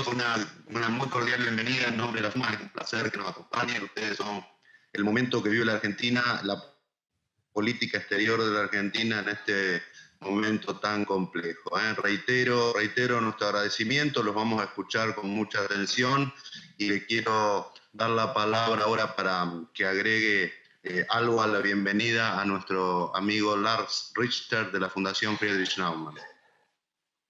con una muy cordial bienvenida en nombre de la FUMA. Es un placer que nos acompañen. Ustedes son el momento que vive la Argentina, la política exterior de la Argentina en este momento tan complejo. Reitero nuestro agradecimiento, los vamos a escuchar con mucha atención y le quiero dar la palabra ahora para que agregue algo a la bienvenida a nuestro amigo Lars Richter de la Fundación Friedrich Naumann.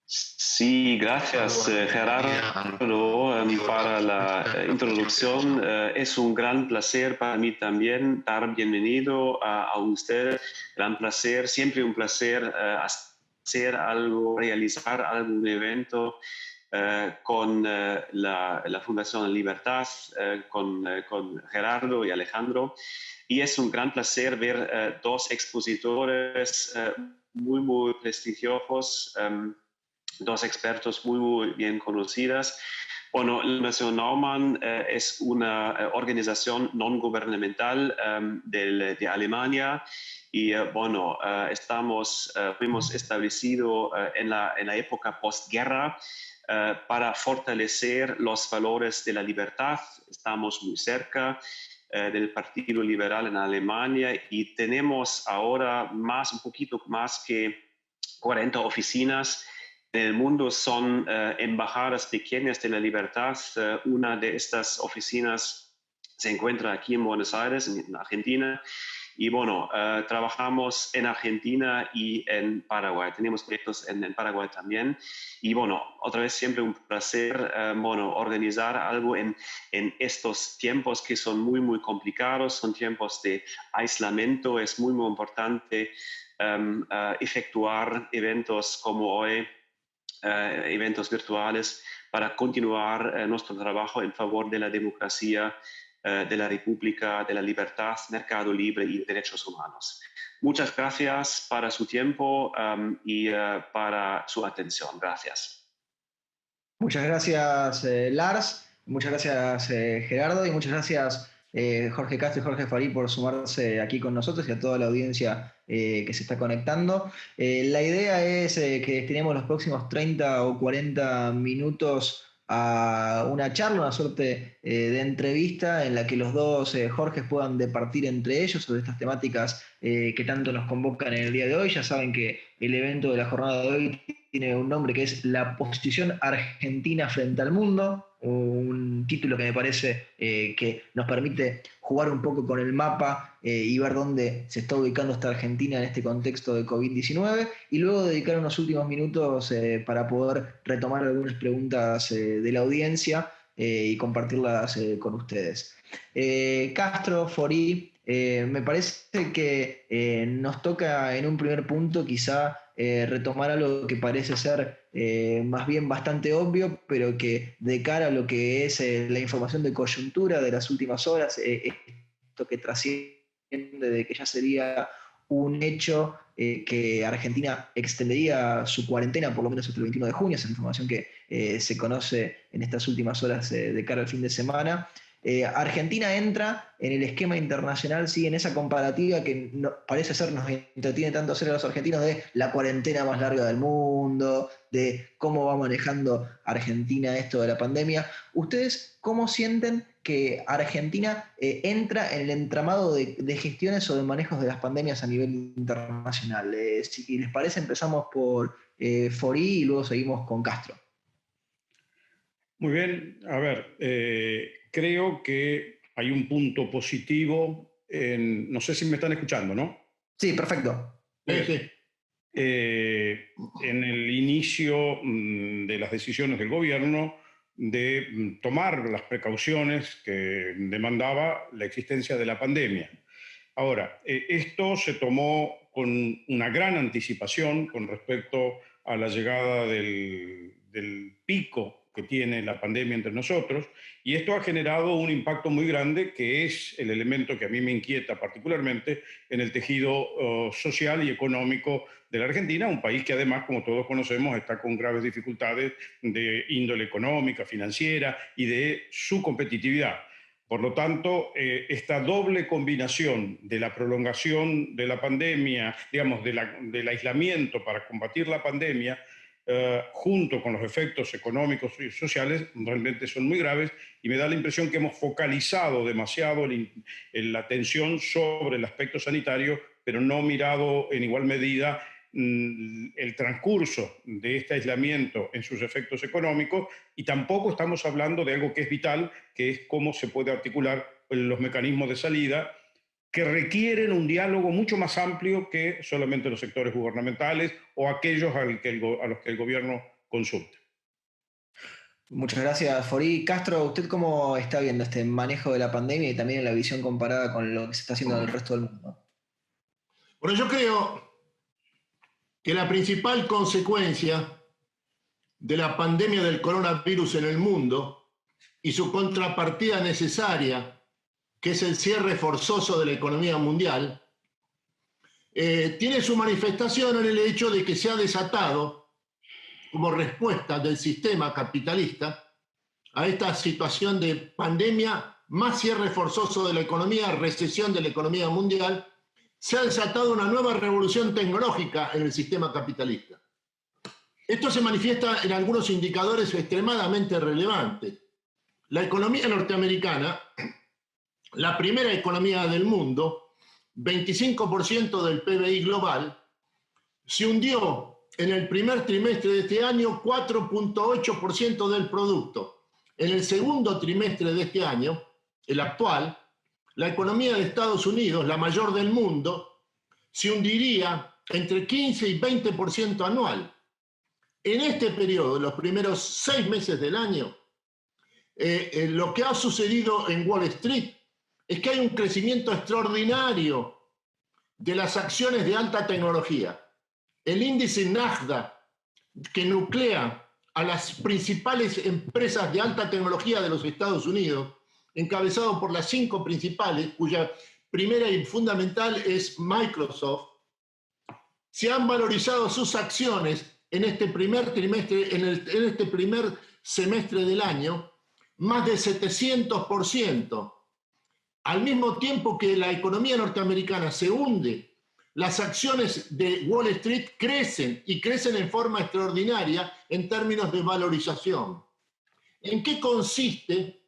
Sí, gracias Gerardo para la introducción. Es un gran placer para mí también dar bienvenido a usted. Gran placer, siempre un placer hacer algo, realizar algún evento con la Fundación Libertad, con Gerardo y Alejandro. Y es un gran placer ver dos expositores muy prestigiosos, dos expertos muy bien conocidas. Bueno, la Fundación Naumann es una organización no gubernamental de Alemania y fuimos establecidos en la época postguerra para fortalecer los valores de la libertad. Estamos muy cerca del Partido Liberal en Alemania y tenemos ahora un poquito más que 40 oficinas en el mundo. Son embajadas pequeñas de la libertad. Una de estas oficinas se encuentra aquí en Buenos Aires, en Argentina. Y trabajamos en Argentina y en Paraguay. Tenemos proyectos en Paraguay también. Y otra vez siempre un placer organizar algo en estos tiempos que son muy complicados, son tiempos de aislamiento. Es muy importante efectuar eventos como hoy, eventos virtuales, para continuar nuestro trabajo en favor de la democracia, de la república, de la libertad, mercado libre y derechos humanos. Muchas gracias para su tiempo y para su atención. Gracias. Muchas gracias, Lars. Muchas gracias, Gerardo. Y muchas gracias, Jorge Castro y Jorge Farí, por sumarse aquí con nosotros y a toda la audiencia que se está conectando. La idea es que destinemos los próximos 30 o 40 minutos a una charla, una suerte de entrevista en la que los dos Jorges puedan departir entre ellos sobre estas temáticas que tanto nos convocan en el día de hoy. Ya saben que el evento de la jornada de hoy tiene un nombre que es La posición argentina frente al mundo, un título que me parece que nos permite jugar un poco con el mapa y ver dónde se está ubicando esta Argentina en este contexto de COVID-19, y luego dedicar unos últimos minutos para poder retomar algunas preguntas de la audiencia y compartirlas con ustedes. Castro, Forí, me parece que nos toca en un primer punto quizá retomar algo que parece ser más bien bastante obvio, pero que de cara a lo que es la información de coyuntura de las últimas horas, esto que trasciende de que ya sería un hecho que Argentina extendería su cuarentena por lo menos hasta el 21 de junio, esa información que se conoce en estas últimas horas de cara al fin de semana. Argentina entra en el esquema internacional, sí, en esa comparativa que parece ser nos entretiene tanto hacer a los argentinos, de la cuarentena más larga del mundo, de cómo va manejando Argentina esto de la pandemia. ¿Ustedes cómo sienten que Argentina entra en el entramado de gestiones o de manejos de las pandemias a nivel internacional? Si les parece, empezamos por Forí y luego seguimos con Castro. Muy bien, a ver, creo que hay un punto positivo no sé si me están escuchando, ¿no? Sí, perfecto. Sí. En el inicio de las decisiones del gobierno de tomar las precauciones que demandaba la existencia de la pandemia. Ahora, esto se tomó con una gran anticipación con respecto a la llegada del pico que tiene la pandemia entre nosotros, y esto ha generado un impacto muy grande, que es el elemento que a mí me inquieta particularmente en el tejido social y económico de la Argentina, un país que además, como todos conocemos, está con graves dificultades de índole económica, financiera y de su competitividad. Por lo tanto, esta doble combinación de la prolongación de la pandemia, digamos, del aislamiento para combatir la pandemia, junto con los efectos económicos y sociales, realmente son muy graves, y me da la impresión que hemos focalizado demasiado la atención sobre el aspecto sanitario, pero no mirado en igual medida el transcurso de este aislamiento en sus efectos económicos, y tampoco estamos hablando de algo que es vital, que es cómo se puede articular los mecanismos de salida, que requieren un diálogo mucho más amplio que solamente los sectores gubernamentales o aquellos a los que el gobierno consulta. Muchas gracias, Forí. Castro, ¿usted cómo está viendo este manejo de la pandemia y también en la visión comparada con lo que se está haciendo en el resto del mundo? Bueno, yo creo que la principal consecuencia de la pandemia del coronavirus en el mundo y su contrapartida necesaria, que es el cierre forzoso de la economía mundial, tiene su manifestación en el hecho de que se ha desatado, como respuesta del sistema capitalista a esta situación de pandemia, más cierre forzoso de la economía, recesión de la economía mundial, se ha desatado una nueva revolución tecnológica en el sistema capitalista. Esto se manifiesta en algunos indicadores extremadamente relevantes. La economía norteamericana, la primera economía del mundo, 25% del PBI global, se hundió en el primer trimestre de este año 4.8% del producto. En el segundo trimestre de este año, el actual, la economía de Estados Unidos, la mayor del mundo, se hundiría entre 15 y 20% anual. En este periodo, los primeros 6 meses del año, lo que ha sucedido en Wall Street es que hay un crecimiento extraordinario de las acciones de alta tecnología. El índice Nasdaq, que nuclea a las principales empresas de alta tecnología de los Estados Unidos, encabezado por las 5 principales, cuya primera y fundamental es Microsoft, se han valorizado sus acciones en este primer trimestre, en este primer semestre del año, más de 700%. Al mismo tiempo que la economía norteamericana se hunde, las acciones de Wall Street crecen, y crecen en forma extraordinaria en términos de valorización. ¿En qué consiste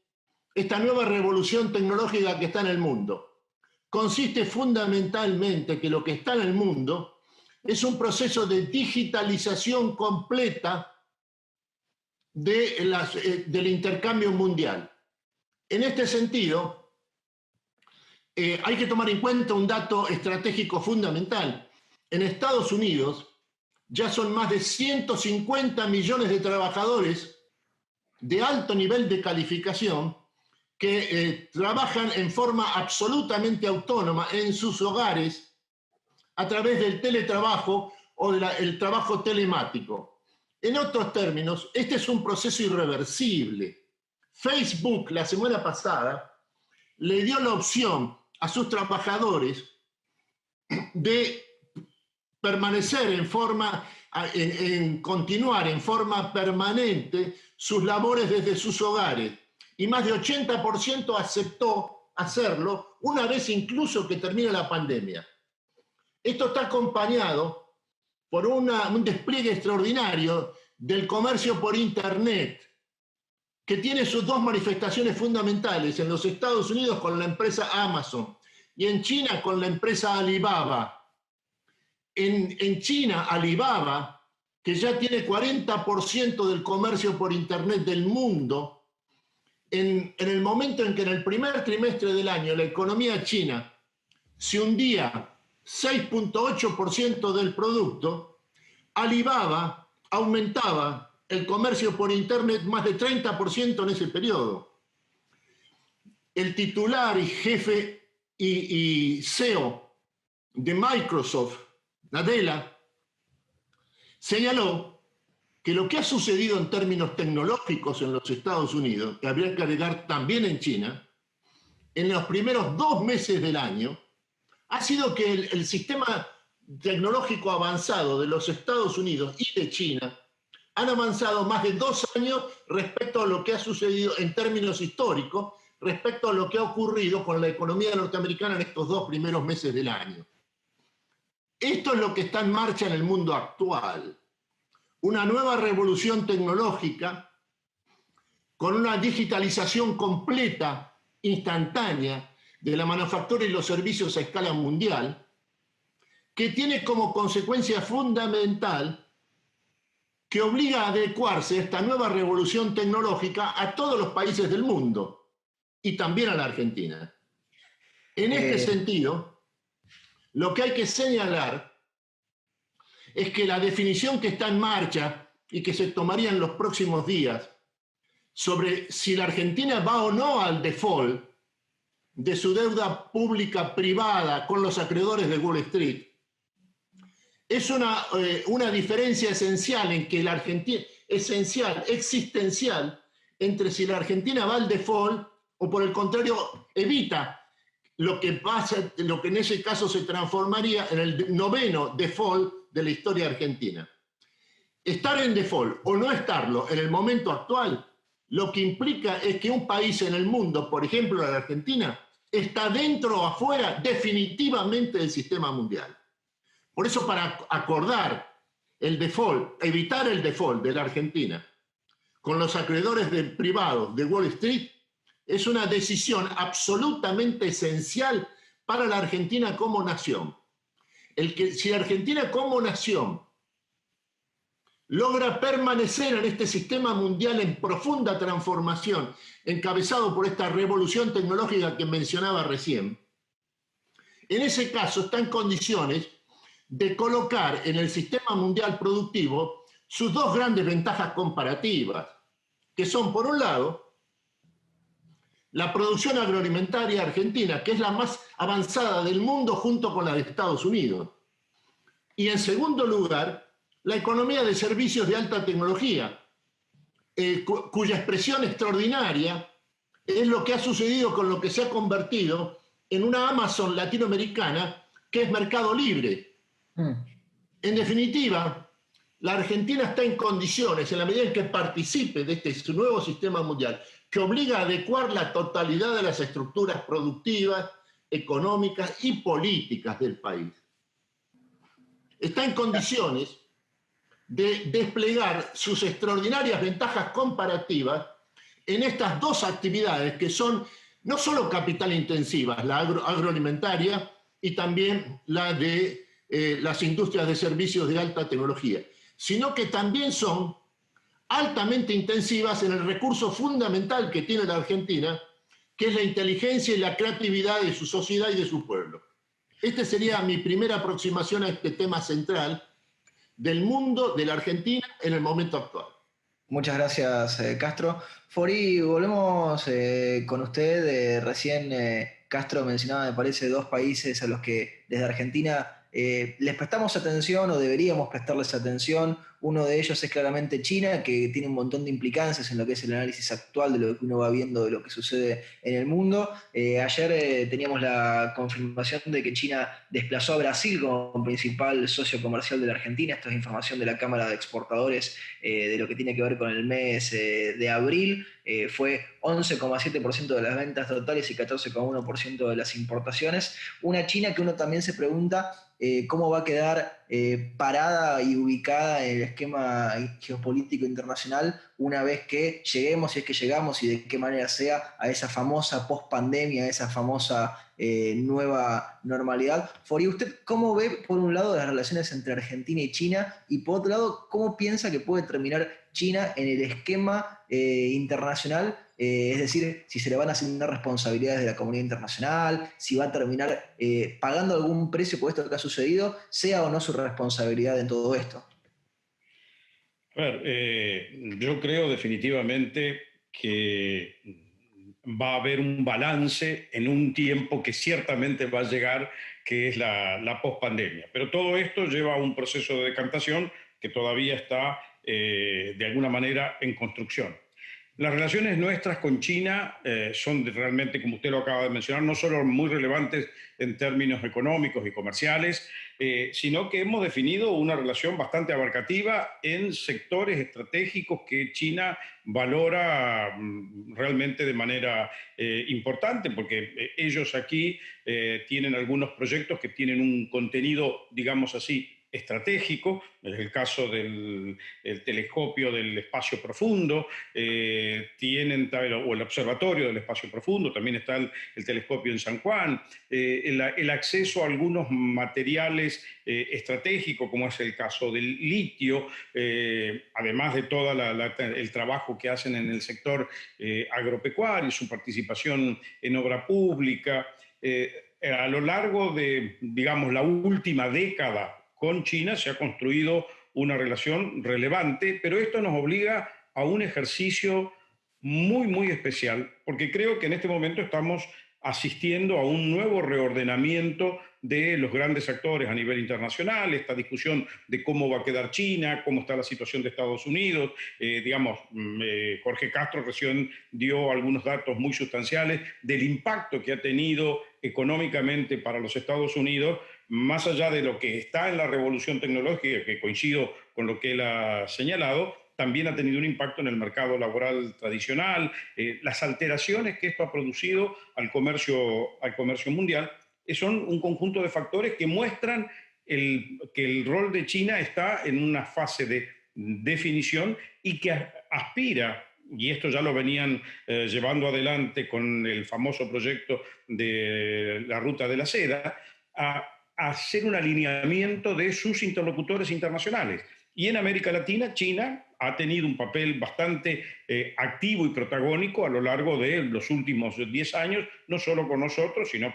esta nueva revolución tecnológica que está en el mundo? Consiste fundamentalmente que lo que está en el mundo es un proceso de digitalización completa del intercambio mundial. En este sentido, hay que tomar en cuenta un dato estratégico fundamental. En Estados Unidos ya son más de 150 millones de trabajadores de alto nivel de calificación que trabajan en forma absolutamente autónoma en sus hogares a través del teletrabajo o del trabajo telemático. En otros términos, este es un proceso irreversible. Facebook, la semana pasada, le dio la opción a sus trabajadores de permanecer continuar en forma permanente sus labores desde sus hogares. Y más de 80% aceptó hacerlo una vez incluso que termine la pandemia. Esto está acompañado por un despliegue extraordinario del comercio por Internet, que tiene sus 2 manifestaciones fundamentales: en los Estados Unidos con la empresa Amazon y en China con la empresa Alibaba. En China, Alibaba, que ya tiene 40% del comercio por Internet del mundo, en el momento en que en el primer trimestre del año la economía china se hundía 6.8% del producto, Alibaba aumentaba el comercio por Internet más de 30% en ese periodo. El titular y jefe y CEO de Microsoft, Nadella, señaló que lo que ha sucedido en términos tecnológicos en los Estados Unidos, que habría que agregar también en China, en los primeros 2 meses del año, ha sido que el sistema tecnológico avanzado de los Estados Unidos y de China han avanzado más de 2 años respecto a lo que ha sucedido en términos históricos, respecto a lo que ha ocurrido con la economía norteamericana en estos 2 primeros meses del año. Esto es lo que está en marcha en el mundo actual. una nueva revolución tecnológica con una digitalización completa, instantánea, de la manufactura y los servicios a escala mundial, que tiene como consecuencia fundamental que obliga a adecuarse a esta nueva revolución tecnológica a todos los países del mundo y también a la Argentina. En este sentido, lo que hay que señalar es que la definición que está en marcha y que se tomaría en los próximos días sobre si la Argentina va o no al default de su deuda pública privada con los acreedores de Wall Street, es una diferencia esencial en que la Argentina, esencial, existencial, entre si la Argentina va al default o por el contrario evita lo que pasa, lo que en ese caso se transformaría en el noveno default de la historia argentina. Estar en default o no estarlo en el momento actual, lo que implica es que un país en el mundo, por ejemplo la Argentina, está dentro o afuera definitivamente del sistema mundial. Por eso, para acordar el default, evitar el default de la Argentina con los acreedores privados de Wall Street, es una decisión absolutamente esencial para la Argentina como nación. Si la Argentina como nación logra permanecer en este sistema mundial en profunda transformación, encabezado por esta revolución tecnológica que mencionaba recién, en ese caso está en condiciones de colocar en el sistema mundial productivo sus dos grandes ventajas comparativas, que son, por un lado, la producción agroalimentaria argentina, que es la más avanzada del mundo junto con la de Estados Unidos. Y en segundo lugar, la economía de servicios de alta tecnología, cuya expresión extraordinaria es lo que ha sucedido con lo que se ha convertido en una Amazon latinoamericana, que es Mercado Libre. En definitiva, la Argentina está en condiciones, en la medida en que participe de este nuevo sistema mundial, que obliga a adecuar la totalidad de las estructuras productivas, económicas y políticas del país. Está en condiciones de desplegar sus extraordinarias ventajas comparativas en estas dos actividades que son no solo capital intensivas, la agroalimentaria y también la de las industrias de servicios de alta tecnología, sino que también son altamente intensivas en el recurso fundamental que tiene la Argentina, que es la inteligencia y la creatividad de su sociedad y de su pueblo. Esta sería mi primera aproximación a este tema central del mundo de la Argentina en el momento actual. Muchas gracias, Castro. Fori, volvemos con usted. Recién Castro mencionaba, me parece, dos países a los que desde Argentina les prestamos atención o deberíamos prestarles atención. Uno de ellos es claramente China, que tiene un montón de implicancias en lo que es el análisis actual de lo que uno va viendo de lo que sucede en el mundo. Ayer teníamos la confirmación de que China desplazó a Brasil como principal socio comercial de la Argentina. Esto es información de la Cámara de Exportadores de lo que tiene que ver con el mes de abril. Fue 11,7% de las ventas totales y 14,1% de las importaciones. Una China que uno también se pregunta cómo va a quedar parada y ubicada en el esquema geopolítico internacional una vez que lleguemos, si es que llegamos y de qué manera sea, a esa famosa post-pandemia, a esa famosa nueva normalidad. Fori, ¿usted cómo ve, por un lado, las relaciones entre Argentina y China y, por otro lado, cómo piensa que puede terminar China en el esquema internacional? Es decir, si se le van a asignar responsabilidades de la comunidad internacional, si va a terminar pagando algún precio por esto que ha sucedido, sea o no su responsabilidad en todo esto. A ver, yo creo definitivamente que va a haber un balance en un tiempo que ciertamente va a llegar, que es la pospandemia. Pero todo esto lleva a un proceso de decantación que todavía está, de alguna manera, en construcción. Las relaciones nuestras con China son realmente, como usted lo acaba de mencionar, no solo muy relevantes en términos económicos y comerciales, sino que hemos definido una relación bastante abarcativa en sectores estratégicos que China valora realmente de manera importante, porque ellos aquí tienen algunos proyectos que tienen un contenido, digamos así, estratégico, es el caso del telescopio del espacio profundo, o el observatorio del espacio profundo, también está el telescopio en San Juan, el acceso a algunos materiales estratégicos, como es el caso del litio, además de todo el trabajo que hacen en el sector agropecuario, su participación en obra pública. A lo largo de, digamos, la última década con China se ha construido una relación relevante, pero esto nos obliga a un ejercicio muy, muy especial, porque creo que en este momento estamos asistiendo a un nuevo reordenamiento de los grandes actores a nivel internacional, esta discusión de cómo va a quedar China, cómo está la situación de Estados Unidos. Jorge Castro recién dio algunos datos muy sustanciales del impacto que ha tenido económicamente para los Estados Unidos, más allá de lo que está en la revolución tecnológica, que coincido con lo que él ha señalado, también ha tenido un impacto en el mercado laboral tradicional, las alteraciones que esto ha producido al comercio mundial, son un conjunto de factores que muestran que el rol de China está en una fase de definición y que aspira, y esto ya lo venían llevando adelante con el famoso proyecto de la Ruta de la Seda, a hacer un alineamiento de sus interlocutores internacionales. Y en América Latina, China ha tenido un papel bastante activo y protagónico a lo largo de los últimos 10 años, no solo con nosotros, sino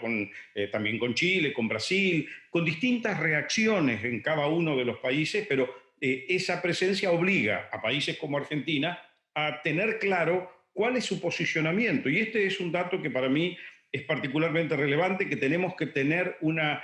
también con Chile, con Brasil, con distintas reacciones en cada uno de los países, pero esa presencia obliga a países como Argentina a tener claro cuál es su posicionamiento. Y este es un dato que para mí es particularmente relevante, que tenemos que tener una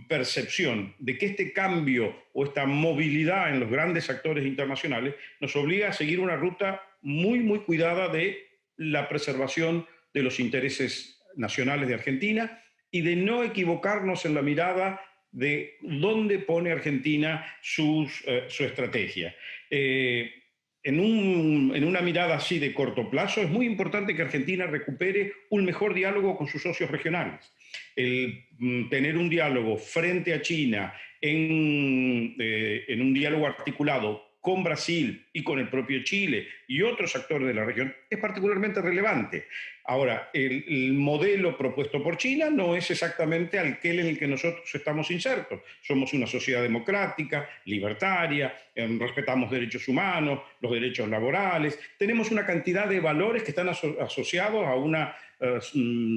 percepción de que este cambio o esta movilidad en los grandes actores internacionales nos obliga a seguir una ruta muy, muy cuidada de la preservación de los intereses nacionales de Argentina y de no equivocarnos en la mirada de dónde pone Argentina su estrategia. En una mirada así de corto plazo, es muy importante que Argentina recupere un mejor diálogo con sus socios regionales. El tener un diálogo frente a China en un diálogo articulado con Brasil y con el propio Chile y otros actores de la región es particularmente relevante. Ahora, el modelo propuesto por China no es exactamente aquel en el que nosotros estamos insertos. Somos una sociedad democrática, libertaria, respetamos derechos humanos, los derechos laborales, tenemos una cantidad de valores que están asociados a una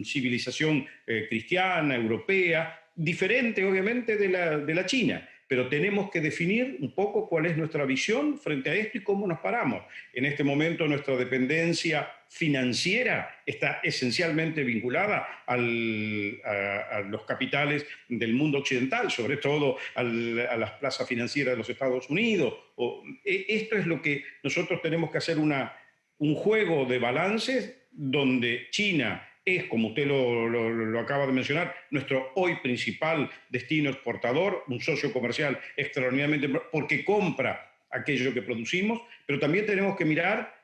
civilización cristiana, europea, diferente obviamente de la China, pero tenemos que definir un poco cuál es nuestra visión frente a esto y cómo nos paramos. En este momento nuestra dependencia financiera está esencialmente vinculada a los capitales del mundo occidental, sobre todo a las plazas financieras de los Estados Unidos. Esto es lo que nosotros tenemos que hacer, un juego de balances donde China es, como usted lo acaba de mencionar, nuestro hoy principal destino exportador, un socio comercial extraordinariamente, porque compra aquello que producimos, pero también tenemos que mirar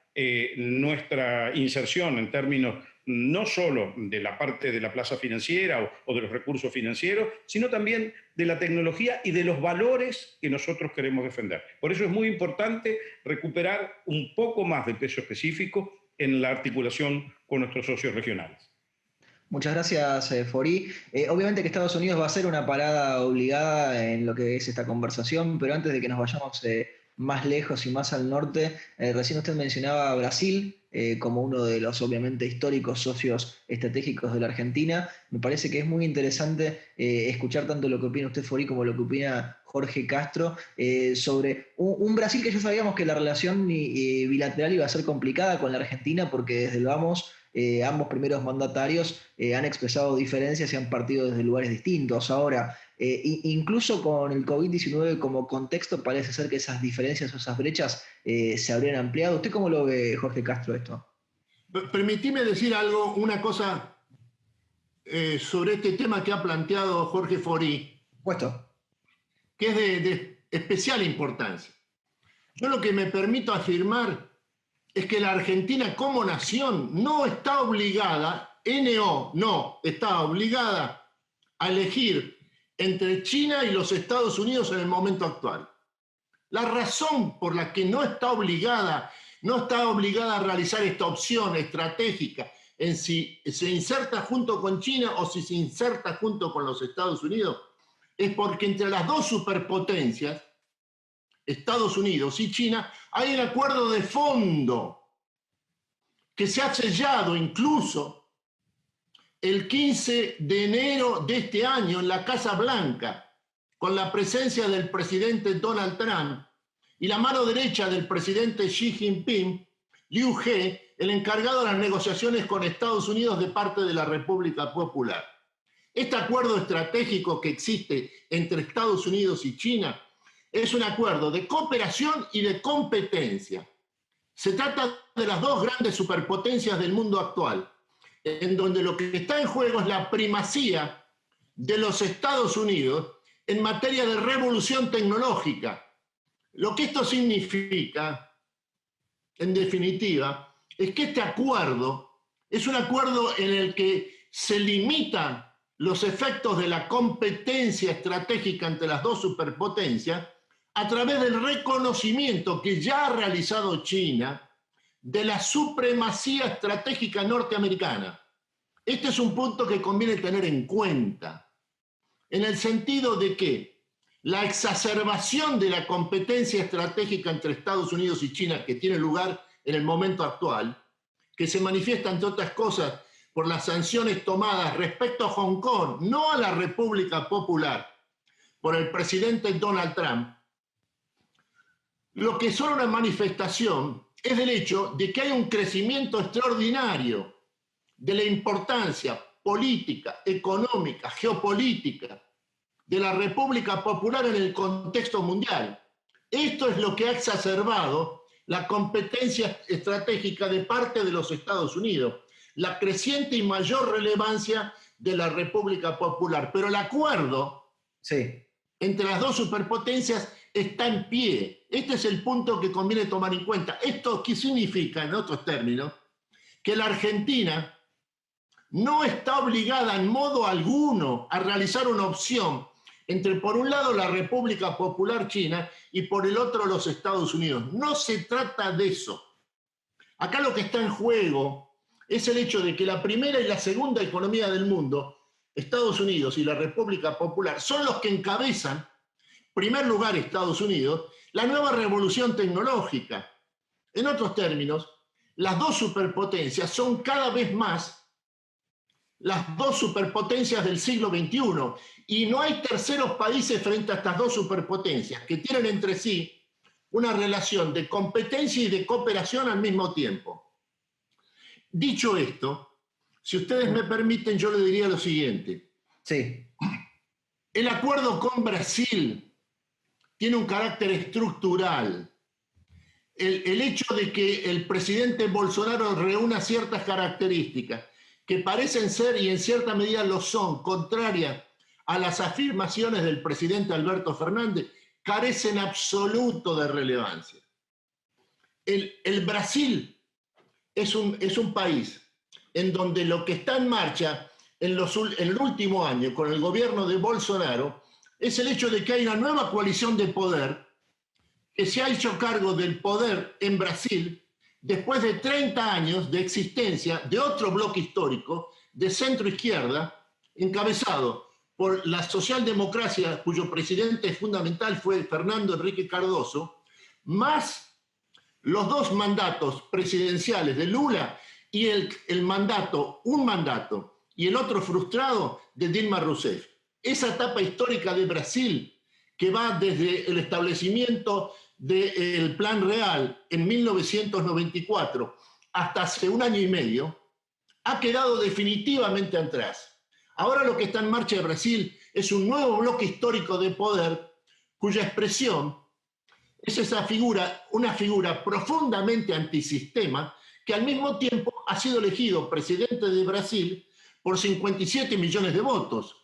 nuestra inserción en términos no solo de la parte de la plaza financiera o de los recursos financieros, sino también de la tecnología y de los valores que nosotros queremos defender. Por eso es muy importante recuperar un poco más de peso específico en la articulación con nuestros socios regionales. Muchas gracias, Fori. Obviamente que Estados Unidos va a ser una parada obligada en lo que es esta conversación, pero antes de que nos vayamos más lejos y más al norte, recién usted mencionaba a Brasil como uno de los obviamente históricos socios estratégicos de la Argentina. Me parece que es muy interesante escuchar tanto lo que opina usted, Fori, como lo que opina Jorge Castro sobre un Brasil que ya sabíamos que la relación bilateral iba a ser complicada con la Argentina porque desde el vamos ambos primeros mandatarios han expresado diferencias y han partido desde lugares distintos. Ahora, incluso con el COVID-19 como contexto, parece ser que esas diferencias o esas brechas se habrían ampliado. ¿Usted cómo lo ve, Jorge Castro, esto? Permitime decir algo, una cosa sobre este tema que ha planteado Jorge Fori, Puesto. que es de especial importancia. Yo lo que me permito afirmar es que la Argentina como nación no está obligada, no está obligada a elegir entre China y los Estados Unidos en el momento actual. La razón por la que no está obligada a realizar esta opción estratégica en si se inserta junto con China o si se inserta junto con los Estados Unidos, es porque entre las dos superpotencias, Estados Unidos y China, hay un acuerdo de fondo que se ha sellado incluso el 15 de enero de este año en la Casa Blanca, con la presencia del presidente Donald Trump y la mano derecha del presidente Xi Jinping, Liu He, el encargado de las negociaciones con Estados Unidos de parte de la República Popular. Este acuerdo estratégico que existe entre Estados Unidos y China es un acuerdo de cooperación y de competencia. Se trata de las dos grandes superpotencias del mundo actual, en donde lo que está en juego es la primacía de los Estados Unidos en materia de revolución tecnológica. Lo que esto significa, en definitiva, es que este acuerdo es un acuerdo en el que se limitan los efectos de la competencia estratégica entre las dos superpotencias a través del reconocimiento que ya ha realizado China de la supremacía estratégica norteamericana. Este es un punto que conviene tener en cuenta, en el sentido de que la exacerbación de la competencia estratégica entre Estados Unidos y China que tiene lugar en el momento actual, que se manifiesta, entre otras cosas, por las sanciones tomadas respecto a Hong Kong, no a la República Popular, por el presidente Donald Trump, lo que es solo una manifestación es del hecho de que hay un crecimiento extraordinario de la importancia política, económica, geopolítica de la República Popular en el contexto mundial. Esto es lo que ha exacerbado la competencia estratégica de parte de los Estados Unidos, la creciente y mayor relevancia de la República Popular. Pero el acuerdo entre las dos superpotencias está en pie. Este es el punto que conviene tomar en cuenta. ¿Esto qué significa, en otros términos? Que la Argentina no está obligada en modo alguno a realizar una opción entre, por un lado, la República Popular China y por el otro, los Estados Unidos. No se trata de eso. Acá lo que está en juego es el hecho de que la primera y la segunda economía del mundo, Estados Unidos y la República Popular, son los que encabezan, en primer lugar Estados Unidos, la nueva revolución tecnológica. En otros términos, las dos superpotencias son cada vez más las dos superpotencias del siglo XXI, y no hay terceros países frente a estas dos superpotencias, que tienen entre sí una relación de competencia y de cooperación al mismo tiempo. Dicho esto, si ustedes me permiten, yo le diría lo siguiente. Sí. El acuerdo con Brasil tiene un carácter estructural. El hecho de que el presidente Bolsonaro reúna ciertas características que parecen ser, y en cierta medida lo son, contrarias a las afirmaciones del presidente Alberto Fernández, carecen absoluto de relevancia. El Brasil es un país en donde lo que está en marcha en el último año con el gobierno de Bolsonaro es el hecho de que hay una nueva coalición de poder que se ha hecho cargo del poder en Brasil después de 30 años de existencia de otro bloque histórico de centro-izquierda, encabezado por la socialdemocracia, cuyo presidente fundamental fue Fernando Henrique Cardoso, más los dos mandatos presidenciales de Lula y un mandato y el otro frustrado de Dilma Rousseff. Esa etapa histórica de Brasil, que va desde el establecimiento del Plan Real en 1994 hasta hace un año y medio, ha quedado definitivamente atrás. Ahora lo que está en marcha en Brasil es un nuevo bloque histórico de poder cuya expresión es una figura profundamente antisistema que al mismo tiempo ha sido elegido presidente de Brasil por 57 millones de votos.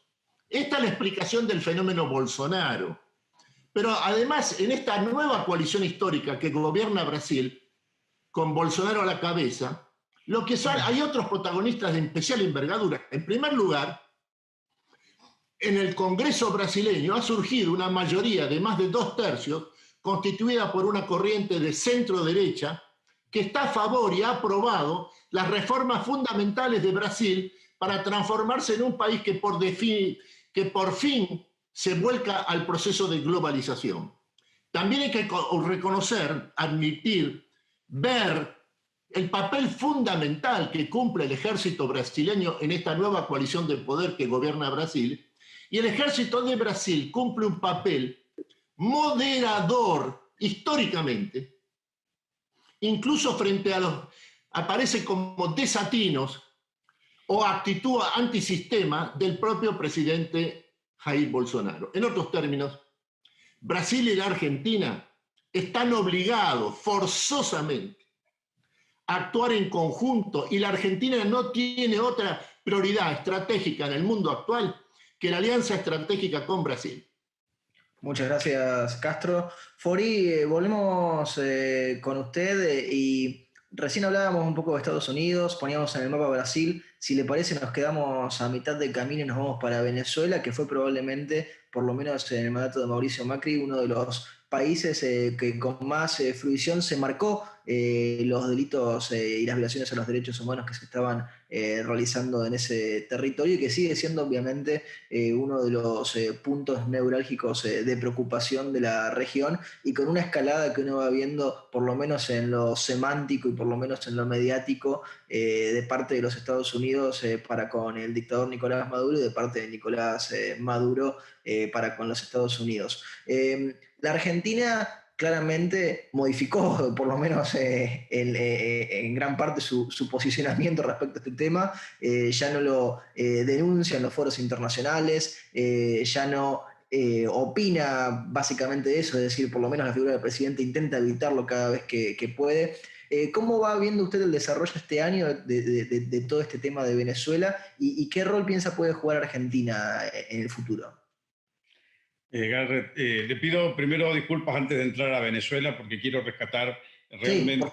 Esta es la explicación del fenómeno Bolsonaro. Pero además, en esta nueva coalición histórica que gobierna Brasil, con Bolsonaro a la cabeza, hay otros protagonistas de especial envergadura. En primer lugar, en el Congreso brasileño ha surgido una mayoría de más de 2/3, constituida por una corriente de centro-derecha, que está a favor y ha aprobado las reformas fundamentales de Brasil para transformarse en un país que por fin se vuelca al proceso de globalización. También hay que reconocer, admitir, ver el papel fundamental que cumple el ejército brasileño en esta nueva coalición de poder que gobierna Brasil. Y el ejército de Brasil cumple un papel moderador históricamente, incluso frente a aparece como desatinos o actitud antisistema del propio presidente Jair Bolsonaro. En otros términos, Brasil y la Argentina están obligados forzosamente a actuar en conjunto, y la Argentina no tiene otra prioridad estratégica en el mundo actual que la alianza estratégica con Brasil. Muchas gracias, Castro. Fori, volvemos con usted y recién hablábamos un poco de Estados Unidos, poníamos en el mapa Brasil. Si le parece, nos quedamos a mitad del camino y nos vamos para Venezuela, que fue probablemente, por lo menos en el mandato de Mauricio Macri, uno de los países que con más fruición se marcó los delitos y las violaciones a los derechos humanos que se estaban realizando en ese territorio, y que sigue siendo obviamente uno de los puntos neurálgicos de preocupación de la región, y con una escalada que uno va viendo, por lo menos en lo semántico y por lo menos en lo mediático, de parte de los Estados Unidos para con el dictador Nicolás Maduro, y de parte de Nicolás Maduro para con los Estados Unidos. La Argentina claramente modificó, por lo menos en gran parte, su posicionamiento respecto a este tema. Ya no lo denuncia en los foros internacionales, ya no opina básicamente eso, es decir, por lo menos la figura del presidente intenta evitarlo cada vez que puede. ¿Cómo va viendo usted el desarrollo este año de todo este tema de Venezuela, y qué rol piensa puede jugar Argentina en el futuro? Garrett, le pido primero disculpas antes de entrar a Venezuela, porque quiero rescatar realmente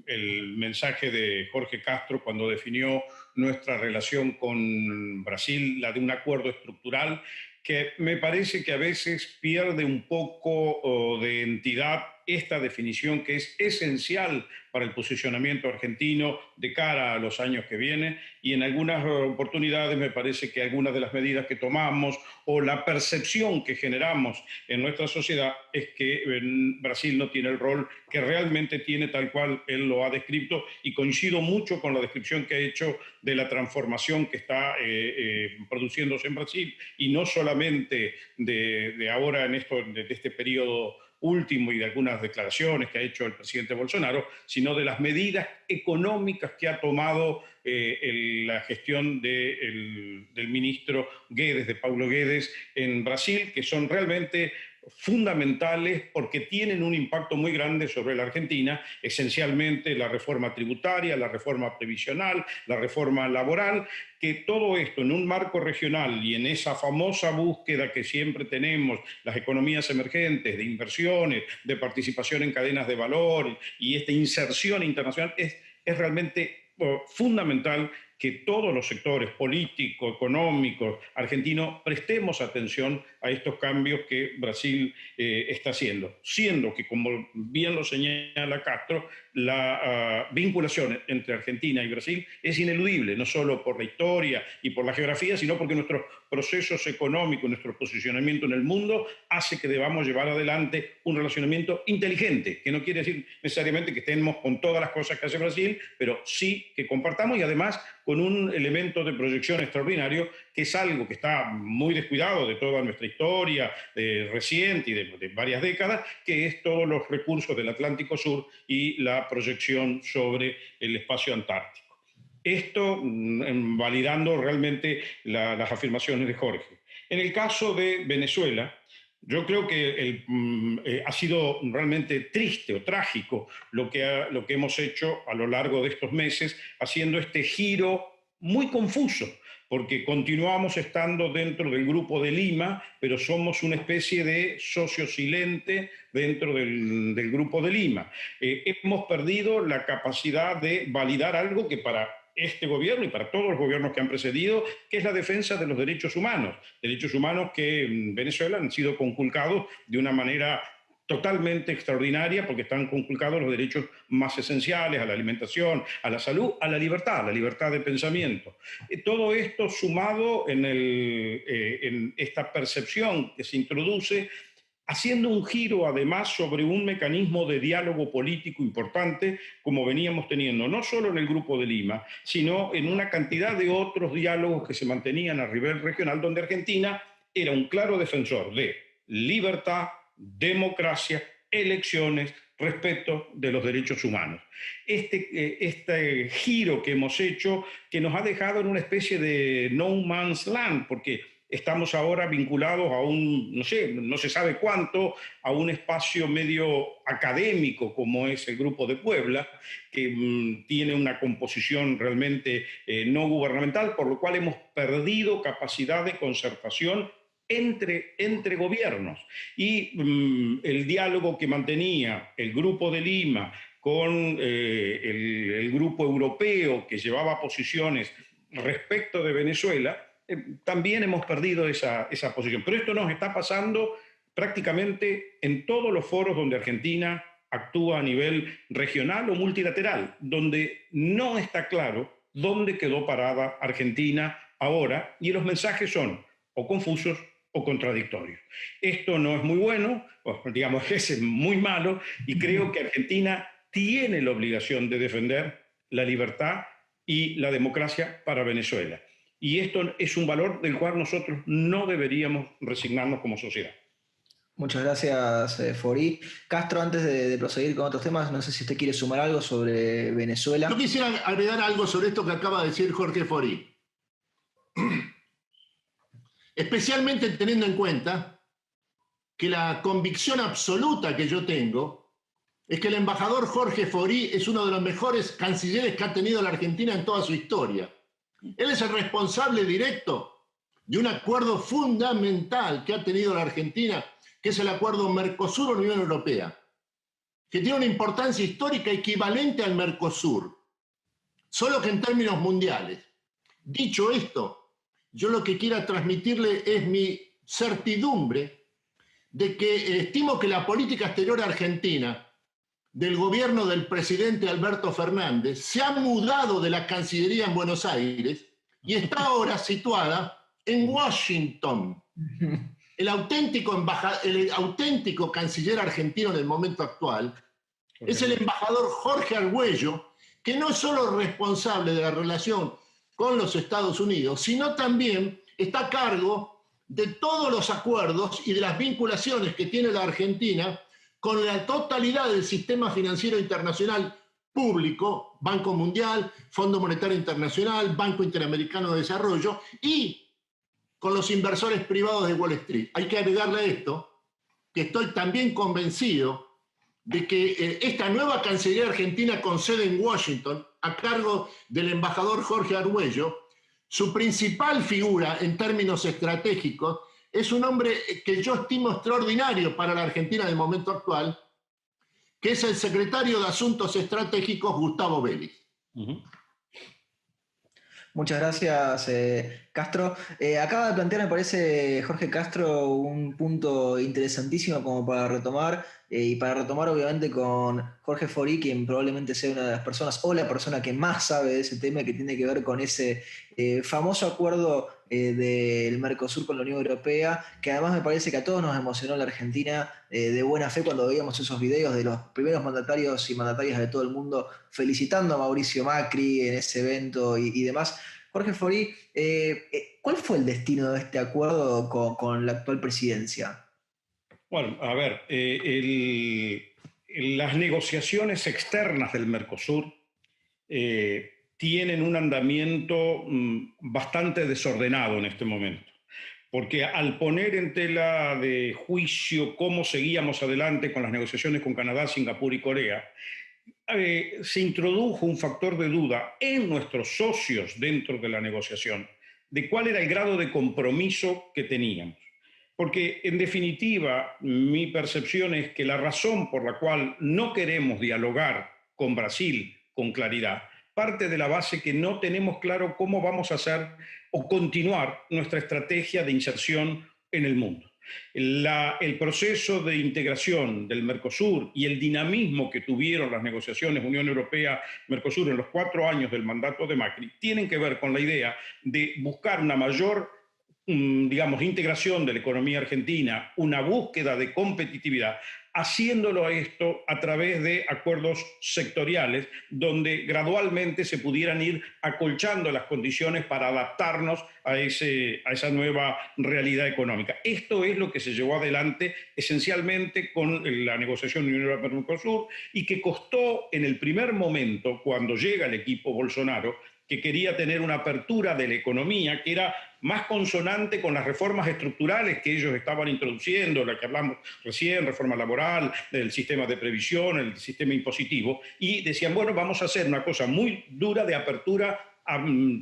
el mensaje de Jorge Castro cuando definió nuestra relación con Brasil, la de un acuerdo estructural, que me parece que a veces pierde un poco de entidad esta definición, que es esencial para el posicionamiento argentino de cara a los años que vienen, y en algunas oportunidades me parece que algunas de las medidas que tomamos o la percepción que generamos en nuestra sociedad es que Brasil no tiene el rol que realmente tiene, tal cual él lo ha descrito, y coincido mucho con la descripción que ha hecho de la transformación que está produciéndose en Brasil, y no solamente de ahora en de este periodo último y de algunas declaraciones que ha hecho el presidente Bolsonaro, sino de las medidas económicas que ha tomado la gestión del ministro Guedes, de Paulo Guedes, en Brasil, que son realmente fundamentales porque tienen un impacto muy grande sobre la Argentina, esencialmente la reforma tributaria, la reforma previsional, la reforma laboral, que todo esto en un marco regional y en esa famosa búsqueda que siempre tenemos, las economías emergentes, de inversiones, de participación en cadenas de valor y esta inserción internacional, es realmente fundamental que todos los sectores políticos, económicos, argentinos, prestemos atención a estos cambios que Brasil está haciendo. Siendo que, como bien lo señala Castro, la vinculación entre Argentina y Brasil es ineludible, no solo por la historia y por la geografía, sino porque nuestros procesos económicos, nuestro posicionamiento en el mundo hace que debamos llevar adelante un relacionamiento inteligente, que no quiere decir necesariamente que estemos con todas las cosas que hace Brasil, pero sí que compartamos, y además con un elemento de proyección extraordinario, que es algo que está muy descuidado de toda nuestra historia reciente y de varias décadas, que es todos los recursos del Atlántico Sur y la proyección sobre el espacio antártico. Esto validando realmente las afirmaciones de Jorge. En el caso de Venezuela, yo creo que ha sido realmente triste o trágico lo que hemos hecho a lo largo de estos meses, haciendo este giro muy confuso, porque continuamos estando dentro del Grupo de Lima, pero somos una especie de socio silente dentro del Grupo de Lima. Hemos perdido la capacidad de validar algo que para este gobierno y para todos los gobiernos que han precedido, que es la defensa de los derechos humanos que en Venezuela han sido conculcados de una manera totalmente extraordinaria, porque están conculcados los derechos más esenciales, a la alimentación, a la salud, a la libertad de pensamiento. Todo esto sumado en esta percepción que se introduce, haciendo un giro además sobre un mecanismo de diálogo político importante como veníamos teniendo, no solo en el Grupo de Lima, sino en una cantidad de otros diálogos que se mantenían a nivel regional, donde Argentina era un claro defensor de libertad, democracia, elecciones, respeto de los derechos humanos. Este giro que hemos hecho, que nos ha dejado en una especie de no man's land, porque estamos ahora vinculados a no se sabe cuánto, a un espacio medio académico como es el Grupo de Puebla, que tiene una composición realmente no gubernamental, por lo cual hemos perdido capacidad de concertación entre gobiernos. Y el diálogo que mantenía el Grupo de Lima con el Grupo Europeo, que llevaba posiciones respecto de Venezuela, también hemos perdido esa posición. Pero esto nos está pasando prácticamente en todos los foros donde Argentina actúa a nivel regional o multilateral, donde no está claro dónde quedó parada Argentina ahora, y los mensajes son o confusos o contradictorios. Esto no es muy bueno, digamos, es muy malo, y creo que Argentina tiene la obligación de defender la libertad y la democracia para Venezuela. Y esto es un valor del cual nosotros no deberíamos resignarnos como sociedad. Muchas gracias, Fori. Castro, antes de proseguir con otros temas, no sé si usted quiere sumar algo sobre Venezuela. Yo quisiera agregar algo sobre esto que acaba de decir Jorge Fori. Especialmente teniendo en cuenta que la convicción absoluta que yo tengo es que el embajador Jorge Fori es uno de los mejores cancilleres que ha tenido la Argentina en toda su historia. Él es el responsable directo de un acuerdo fundamental que ha tenido la Argentina, que es el acuerdo Mercosur-Unión Europea, que tiene una importancia histórica equivalente al Mercosur, solo que en términos mundiales. Dicho esto, yo lo que quiero transmitirle es mi certidumbre de que estimo que la política exterior argentina del gobierno del presidente Alberto Fernández se ha mudado de la Cancillería en Buenos Aires y está ahora situada en Washington. El auténtico canciller argentino en el momento actual es el embajador Jorge Argüello, que no es solo responsable de la relación con los Estados Unidos, sino también está a cargo de todos los acuerdos y de las vinculaciones que tiene la Argentina con la totalidad del sistema financiero internacional público, Banco Mundial, Fondo Monetario Internacional, Banco Interamericano de Desarrollo, y con los inversores privados de Wall Street. Hay que agregarle a esto que estoy también convencido de que esta nueva Cancillería Argentina con sede en Washington, a cargo del embajador Jorge Argüello, su principal figura en términos estratégicos es un hombre que yo estimo extraordinario para la Argentina en el momento actual, que es el secretario de Asuntos Estratégicos, Gustavo Vélez. Muchas gracias, Castro. Acaba de plantear, me parece, Jorge Castro, un punto interesantísimo como para retomar, y para retomar obviamente con Jorge Fori, quien probablemente sea una de las personas o la persona que más sabe de ese tema, que tiene que ver con ese famoso acuerdo del Mercosur con la Unión Europea, que además me parece que a todos nos emocionó en la Argentina de buena fe cuando veíamos esos videos de los primeros mandatarios y mandatarias de todo el mundo felicitando a Mauricio Macri en ese evento y demás. Jorge Fori, ¿cuál fue el destino de este acuerdo con la actual presidencia? Bueno, a ver, las negociaciones externas del Mercosur tienen un andamiento bastante desordenado en este momento, porque al poner en tela de juicio cómo seguíamos adelante con las negociaciones con Canadá, Singapur y Corea, se introdujo un factor de duda en nuestros socios dentro de la negociación de cuál era el grado de compromiso que teníamos. Porque, en definitiva, mi percepción es que la razón por la cual no queremos dialogar con Brasil con claridad parte de la base que no tenemos claro cómo vamos a hacer o continuar nuestra estrategia de inserción en el mundo. El proceso de integración del Mercosur y el dinamismo que tuvieron las negociaciones Unión Europea-Mercosur en los 4 años del mandato de Macri tienen que ver con la idea de buscar una mayor, digamos, integración de la economía argentina, una búsqueda de competitividad, haciéndolo esto a través de acuerdos sectoriales, donde gradualmente se pudieran ir acolchando las condiciones para adaptarnos a esa nueva realidad económica. Esto es lo que se llevó adelante esencialmente con la negociación Unión Europea-Mercosur y que costó en el primer momento, cuando llega el equipo Bolsonaro, que quería tener una apertura de la economía que era más consonante con las reformas estructurales que ellos estaban introduciendo, la que hablamos recién, reforma laboral, el sistema de previsión, el sistema impositivo, y decían, bueno, vamos a hacer una cosa muy dura de apertura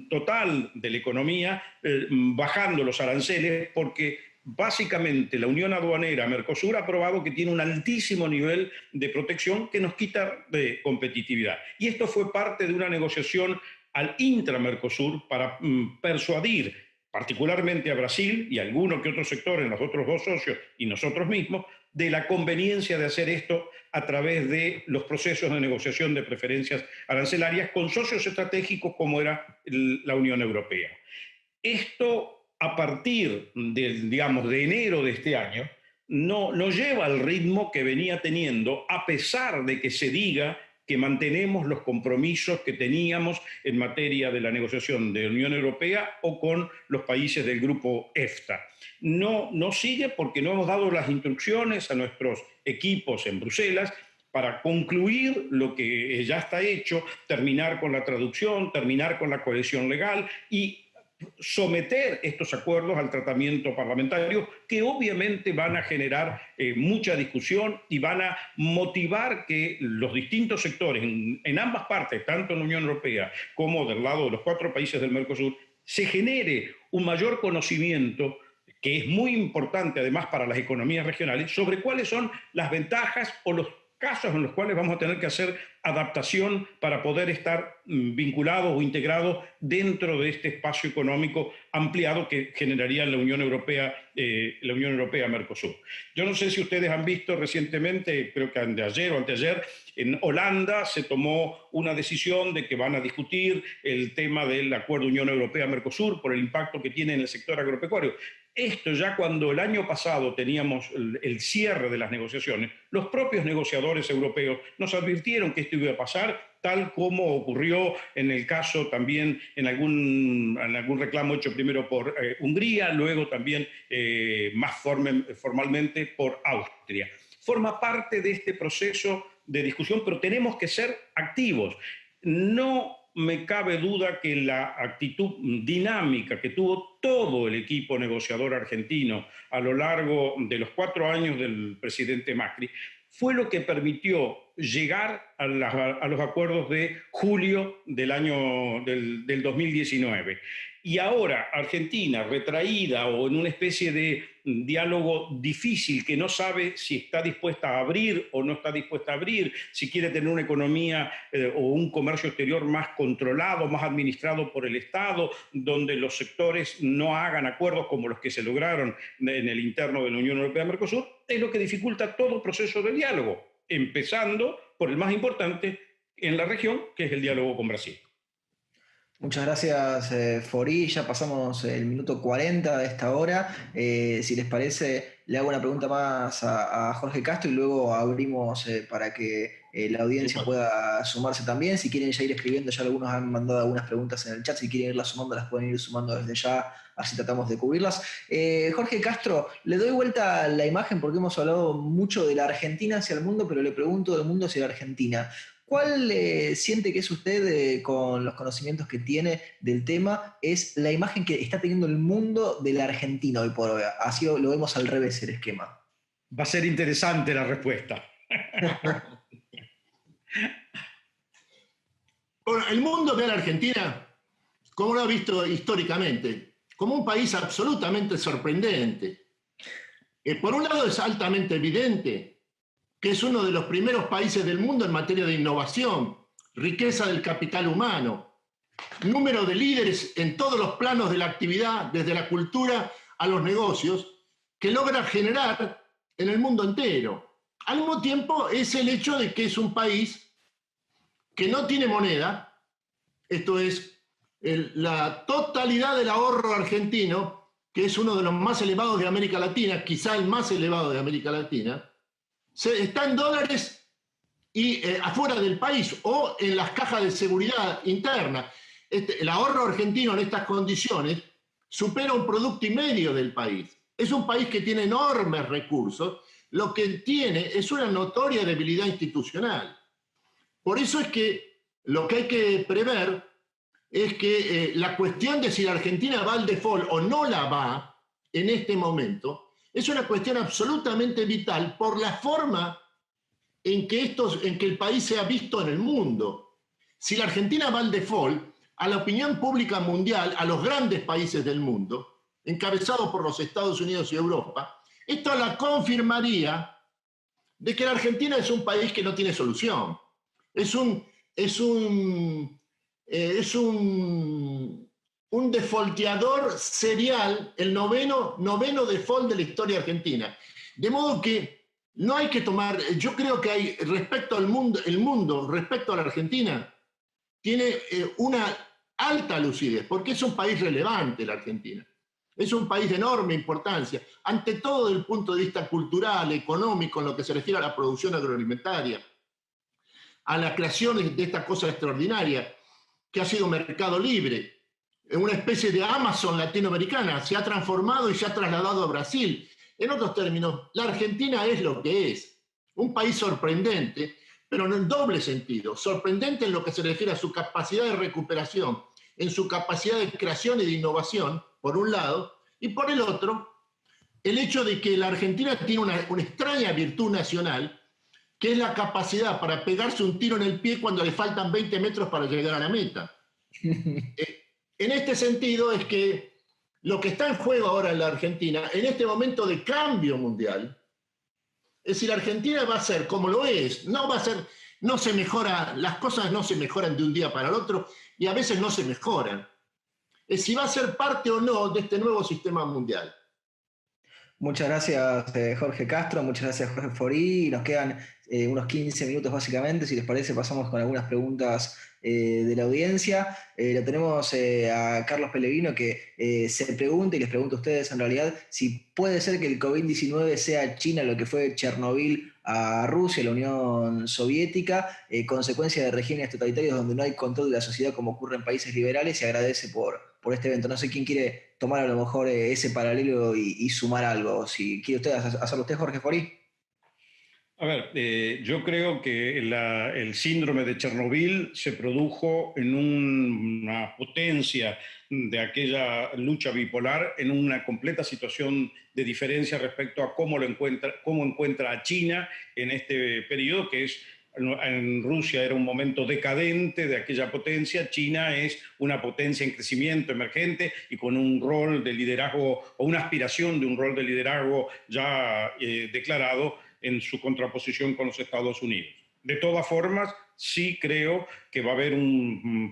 total de la economía, bajando los aranceles, porque básicamente la Unión Aduanera Mercosur ha probado que tiene un altísimo nivel de protección que nos quita de competitividad. Y esto fue parte de una negociación al intra-Mercosur para persuadir particularmente a Brasil y a alguno que otro sector en los otros 2 socios y nosotros mismos, de la conveniencia de hacer esto a través de los procesos de negociación de preferencias arancelarias con socios estratégicos como era la Unión Europea. Esto, a partir de enero de este año, no lleva al ritmo que venía teniendo, a pesar de que se diga que mantenemos los compromisos que teníamos en materia de la negociación de la Unión Europea o con los países del grupo EFTA. No sigue porque no hemos dado las instrucciones a nuestros equipos en Bruselas para concluir lo que ya está hecho, terminar con la traducción, terminar con la cohesión legal y someter estos acuerdos al tratamiento parlamentario, que obviamente van a generar mucha discusión y van a motivar que los distintos sectores en ambas partes, tanto en la Unión Europea como del lado de los 4 países del Mercosur, se genere un mayor conocimiento, que es muy importante además para las economías regionales, sobre cuáles son las ventajas o los casos en los cuales vamos a tener que hacer adaptación para poder estar vinculados o integrados dentro de este espacio económico ampliado que generaría la Unión Europea-Mercosur. Yo no sé si ustedes han visto recientemente, creo que ayer o anteayer, en Holanda se tomó una decisión de que van a discutir el tema del acuerdo Unión Europea-Mercosur por el impacto que tiene en el sector agropecuario. Esto ya cuando el año pasado teníamos el cierre de las negociaciones, los propios negociadores europeos nos advirtieron que esto iba a pasar, tal como ocurrió en el caso también en algún reclamo hecho primero por Hungría, luego también más formalmente por Austria. Forma parte de este proceso de discusión, pero tenemos que ser activos. No me cabe duda que la actitud dinámica que tuvo todo el equipo negociador argentino a lo largo de los 4 años del presidente Macri fue lo que permitió llegar a los acuerdos de julio del 2019. Y ahora Argentina, retraída o en una especie de diálogo difícil, que no sabe si está dispuesta a abrir o no está dispuesta a abrir, si quiere tener una economía o un comercio exterior más controlado, más administrado por el Estado, donde los sectores no hagan acuerdos como los que se lograron en el interno de la Unión Europea-Mercosur, es lo que dificulta todo proceso de diálogo, empezando por el más importante en la región, que es el diálogo con Brasil. Muchas gracias, Fori. Ya pasamos el minuto 40 de esta hora. Si les parece, le hago una pregunta más a Jorge Castro y luego abrimos para que la audiencia pueda sumarse también. Si quieren ya ir escribiendo, ya algunos han mandado algunas preguntas en el chat. Si quieren irlas sumando, las pueden ir sumando desde ya, así tratamos de cubrirlas. Jorge Castro, le doy vuelta a la imagen porque hemos hablado mucho de la Argentina hacia el mundo, pero le pregunto del mundo hacia la Argentina. ¿Cuál siente que es usted, con los conocimientos que tiene del tema, es la imagen que está teniendo el mundo de la Argentina hoy por hoy? Así lo vemos al revés el esquema. Va a ser interesante la respuesta. Bueno, el mundo ve a la Argentina, como lo ha visto históricamente, como un país absolutamente sorprendente. Por un lado es altamente evidente que es uno de los primeros países del mundo en materia de innovación, riqueza del capital humano, número de líderes en todos los planos de la actividad, desde la cultura a los negocios, que logra generar en el mundo entero. Al mismo tiempo es el hecho de que es un país que no tiene moneda, esto es, la totalidad del ahorro argentino, que es uno de los más elevados de América Latina, quizá el más elevado de América Latina, está en dólares y afuera del país o en las cajas de seguridad interna. El ahorro argentino en estas condiciones supera un producto y medio del país. Es un país que tiene enormes recursos, lo que tiene es una notoria debilidad institucional. Por eso es que lo que hay que prever es que la cuestión de si la Argentina va al default o no la va en este momento es una cuestión absolutamente vital por la forma en que el país se ha visto en el mundo. Si la Argentina va al default, a la opinión pública mundial, a los grandes países del mundo, encabezados por los Estados Unidos y Europa, esto la confirmaría de que la Argentina es un país que no tiene solución. Es un defaulteador serial, el noveno default de la historia argentina. De modo que no hay que tomar, yo creo que hay, respecto al mundo, el mundo respecto a la Argentina, tiene una alta lucidez, porque es un país relevante la Argentina. Es un país de enorme importancia, ante todo desde el punto de vista cultural, económico, en lo que se refiere a la producción agroalimentaria, a la creación de esta cosa extraordinaria, que ha sido mercado libre, una especie de Amazon latinoamericana, se ha transformado y se ha trasladado a Brasil. En otros términos, la Argentina es lo que es, un país sorprendente, pero en el doble sentido, sorprendente en lo que se refiere a su capacidad de recuperación, en su capacidad de creación y de innovación, por un lado, y por el otro, el hecho de que la Argentina tiene una extraña virtud nacional, que es la capacidad para pegarse un tiro en el pie cuando le faltan 20 metros para llegar a la meta. En este sentido es que lo que está en juego ahora en la Argentina, en este momento de cambio mundial, es si la Argentina va a ser como lo es, no se mejora, las cosas no se mejoran de un día para el otro y a veces no se mejoran. Es si va a ser parte o no de este nuevo sistema mundial. Muchas gracias, Jorge Castro, muchas gracias, Jorge Forí. Nos quedan unos 15 minutos básicamente. Si les parece, pasamos con algunas preguntas de la audiencia. Lo tenemos a Carlos Pellegrino que se pregunta, y les pregunto a ustedes en realidad, si puede ser que el COVID-19 sea China lo que fue Chernobyl a Rusia, la Unión Soviética, consecuencia de regímenes totalitarios donde no hay control de la sociedad como ocurre en países liberales. Y agradece por este evento. No sé quién quiere tomar a lo mejor ese paralelo y sumar algo. Si quiere usted hacerlo usted, Jorge Forí. A ver, yo creo que el síndrome de Chernobyl se produjo en una potencia de aquella lucha bipolar, en una completa situación de diferencia respecto a cómo encuentra a China en este periodo, que es, en Rusia era un momento decadente de aquella potencia. China es una potencia en crecimiento emergente y con un rol de liderazgo o una aspiración de un rol de liderazgo ya declarado en su contraposición con los Estados Unidos. De todas formas, sí creo que va a haber,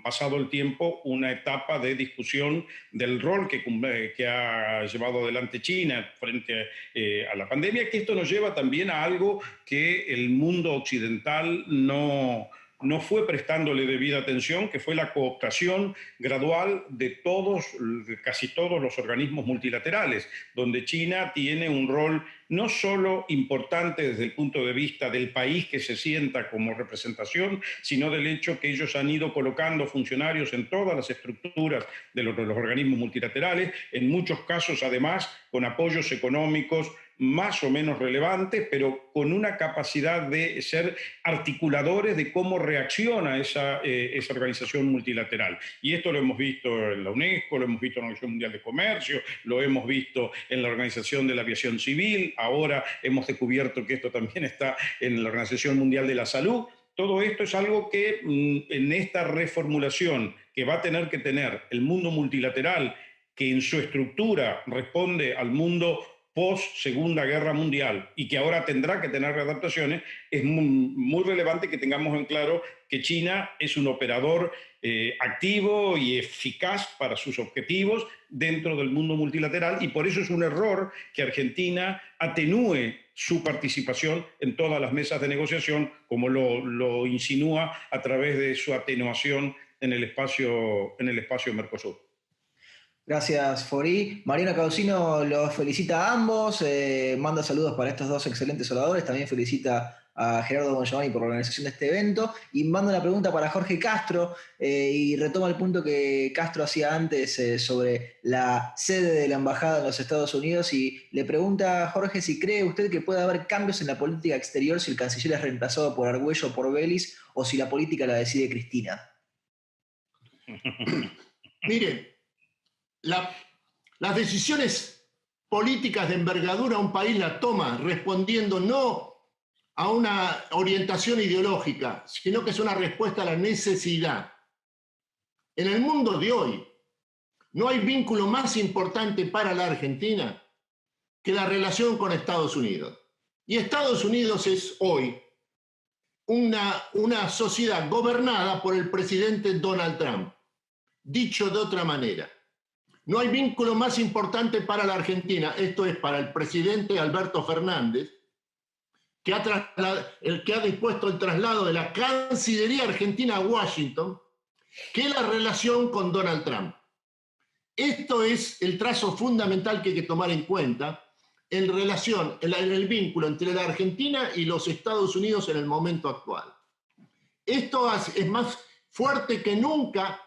pasado el tiempo, una etapa de discusión del rol que ha llevado adelante China frente a la pandemia, que esto nos lleva también a algo que el mundo occidental no fue prestándole debida atención, que fue la cooptación gradual de casi todos los organismos multilaterales, donde China tiene un rol no solo importante desde el punto de vista del país que se sienta como representación, sino del hecho que ellos han ido colocando funcionarios en todas las estructuras de los organismos multilaterales, en muchos casos además con apoyos económicos más o menos relevantes, pero con una capacidad de ser articuladores de cómo reacciona esa organización multilateral. Y esto lo hemos visto en la UNESCO, lo hemos visto en la Organización Mundial de Comercio, lo hemos visto en la Organización de la Aviación Civil, ahora hemos descubierto que esto también está en la Organización Mundial de la Salud. Todo esto es algo que en esta reformulación que va a tener que tener el mundo multilateral, que en su estructura responde al mundo post-Segunda Guerra Mundial y que ahora tendrá que tener readaptaciones, es muy relevante que tengamos en claro que China es un operador activo y eficaz para sus objetivos dentro del mundo multilateral, y por eso es un error que Argentina atenúe su participación en todas las mesas de negociación, como lo insinúa a través de su atenuación en el espacio Mercosur. Gracias, Fori. Mariano Causino los felicita a ambos, manda saludos para estos dos excelentes oradores, también felicita a Gerardo Bongiovanni por la organización de este evento y manda una pregunta para Jorge Castro y retoma el punto que Castro hacía antes sobre la sede de la embajada en los Estados Unidos y le pregunta a Jorge si cree usted que puede haber cambios en la política exterior si el canciller es reemplazado por Argüello o por Vélez o si la política la decide Cristina. Miren, las decisiones políticas de envergadura un país la toma respondiendo no a una orientación ideológica, sino que es una respuesta a la necesidad. En el mundo de hoy, no hay vínculo más importante para la Argentina que la relación con Estados Unidos. Y Estados Unidos es hoy una sociedad gobernada por el presidente Donald Trump. Dicho de otra manera, no hay vínculo más importante para la Argentina, esto es para el presidente Alberto Fernández, el que ha dispuesto el traslado de la Cancillería Argentina a Washington, que la relación con Donald Trump. Esto es el trazo fundamental que hay que tomar en cuenta en relación, en el vínculo entre la Argentina y los Estados Unidos en el momento actual. Esto es más fuerte que nunca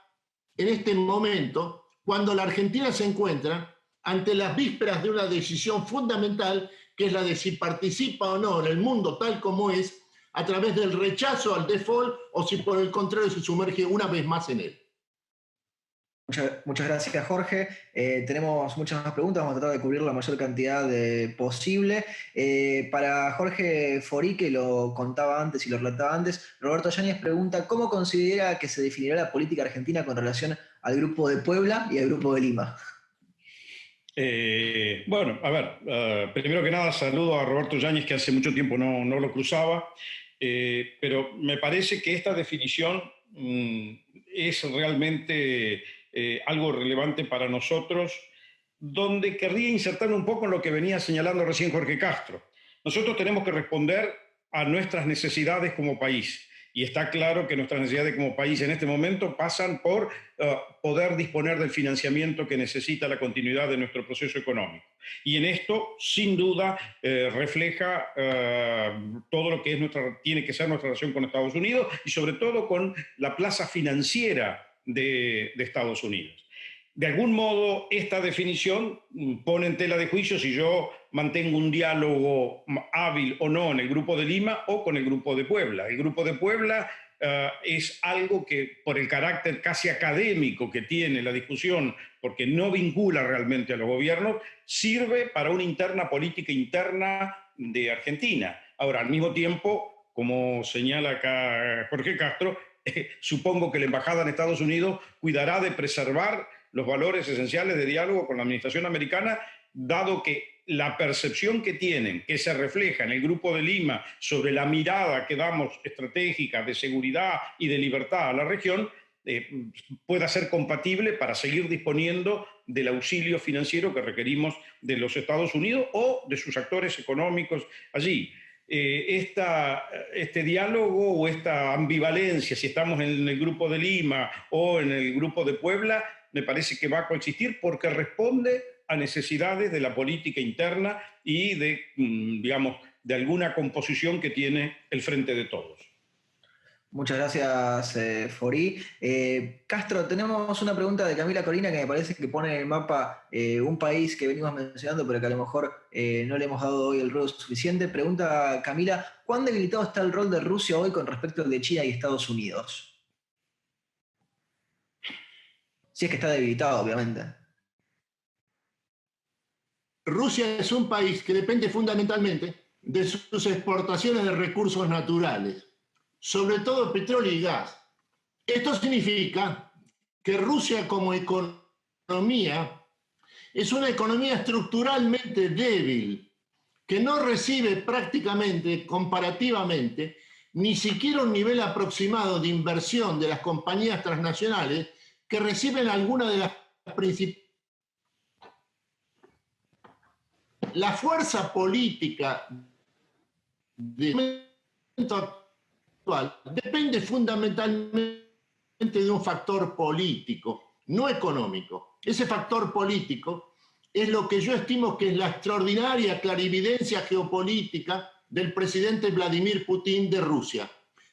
en este momento, cuando la Argentina se encuentra ante las vísperas de una decisión fundamental, que es la de si participa o no en el mundo tal como es, a través del rechazo al default, o si por el contrario se sumerge una vez más en él. Muchas gracias, Jorge. Tenemos muchas más preguntas, vamos a tratar de cubrir la mayor cantidad posible. Para Jorge Fori, que lo contaba antes y lo relataba antes, Roberto Yáñez pregunta ¿cómo considera que se definirá la política argentina con relación al Grupo de Puebla y al Grupo de Lima? Bueno, a ver, primero que nada saludo a Roberto Yáñez, que hace mucho tiempo no lo cruzaba, pero me parece que esta definición es realmente algo relevante para nosotros, donde querría insertar un poco en lo que venía señalando recién Jorge Castro. Nosotros tenemos que responder a nuestras necesidades como país. Y está claro que nuestras necesidades como país en este momento pasan por poder disponer del financiamiento que necesita la continuidad de nuestro proceso económico. Y en esto, sin duda, refleja todo lo que tiene que ser nuestra relación con Estados Unidos y sobre todo con la plaza financiera de Estados Unidos. De algún modo, esta definición pone en tela de juicio si yo mantengo un diálogo hábil o no en el Grupo de Lima o con el Grupo de Puebla. El Grupo de Puebla es algo que, por el carácter casi académico que tiene la discusión, porque no vincula realmente a los gobiernos, sirve para una interna política interna de Argentina. Ahora, al mismo tiempo, como señala acá Jorge Castro, supongo que la embajada en Estados Unidos cuidará de preservar los valores esenciales de diálogo con la administración americana, dado que la percepción que tienen, que se refleja en el Grupo de Lima sobre la mirada que damos estratégica de seguridad y de libertad a la región, pueda ser compatible para seguir disponiendo del auxilio financiero que requerimos de los Estados Unidos o de sus actores económicos allí. Este diálogo o esta ambivalencia, si estamos en el Grupo de Lima o en el Grupo de Puebla, me parece que va a coexistir porque responde a necesidades de la política interna y de alguna composición que tiene el Frente de Todos. Muchas gracias, Fori. Castro, tenemos una pregunta de Camila Corina que me parece que pone en el mapa un país que venimos mencionando, pero que a lo mejor no le hemos dado hoy el ruedo suficiente. Pregunta Camila, ¿cuán debilitado está el rol de Rusia hoy con respecto al de China y Estados Unidos? Si es que está debilitado, obviamente. Rusia es un país que depende fundamentalmente de sus exportaciones de recursos naturales, sobre todo petróleo y gas. Esto significa que Rusia como economía es una economía estructuralmente débil, que no recibe prácticamente, comparativamente, ni siquiera un nivel aproximado de inversión de las compañías transnacionales que reciben alguna de las principales. La fuerza política del momento actual depende fundamentalmente de un factor político, no económico. Ese factor político es lo que yo estimo que es la extraordinaria clarividencia geopolítica del presidente Vladimir Putin de Rusia,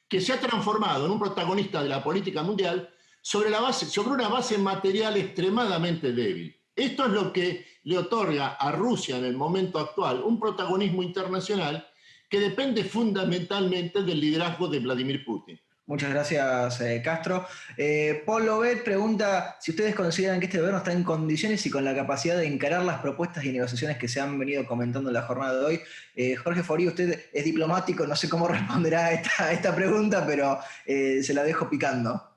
que se ha transformado en un protagonista de la política mundial sobre una base material extremadamente débil. Esto es lo que le otorga a Rusia en el momento actual un protagonismo internacional que depende fundamentalmente del liderazgo de Vladimir Putin. Muchas gracias, Castro. Paul Lobet pregunta si ustedes consideran que este gobierno está en condiciones y con la capacidad de encarar las propuestas y negociaciones que se han venido comentando en la jornada de hoy. Jorge Fori, usted es diplomático, no sé cómo responderá a esta pregunta, pero se la dejo picando.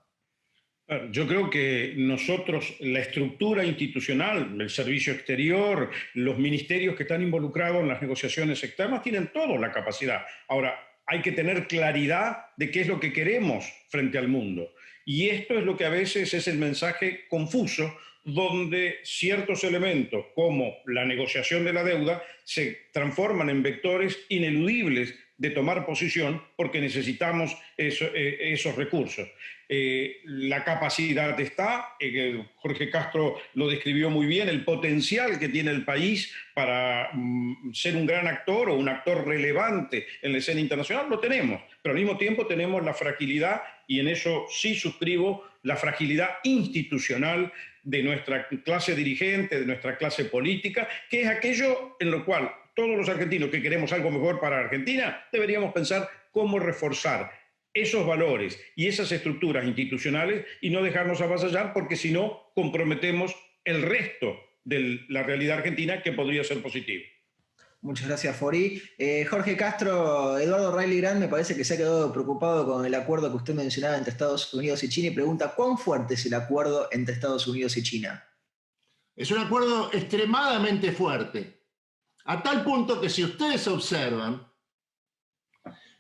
Yo creo que nosotros, la estructura institucional, el servicio exterior, los ministerios que están involucrados en las negociaciones externas, tienen toda la capacidad. Ahora, hay que tener claridad de qué es lo que queremos frente al mundo. Y esto es lo que a veces es el mensaje confuso, donde ciertos elementos, como la negociación de la deuda, se transforman en vectores ineludibles de tomar posición porque necesitamos esos recursos. La capacidad está, Jorge Castro lo describió muy bien, el potencial que tiene el país para ser un gran actor o un actor relevante en la escena internacional, lo tenemos, pero al mismo tiempo tenemos la fragilidad, y en eso sí suscribo, la fragilidad institucional de nuestra clase dirigente, de nuestra clase política, que es aquello en lo cual todos los argentinos que queremos algo mejor para Argentina deberíamos pensar cómo reforzar esos valores y esas estructuras institucionales y no dejarnos avasallar, porque si no comprometemos el resto de la realidad argentina, que podría ser positivo. Muchas gracias, Fori. Jorge Castro, Eduardo Reilly Grant me parece que se ha quedado preocupado con el acuerdo que usted mencionaba entre Estados Unidos y China y pregunta ¿cuán fuerte es el acuerdo entre Estados Unidos y China? Es un acuerdo extremadamente fuerte, a tal punto que si ustedes observan,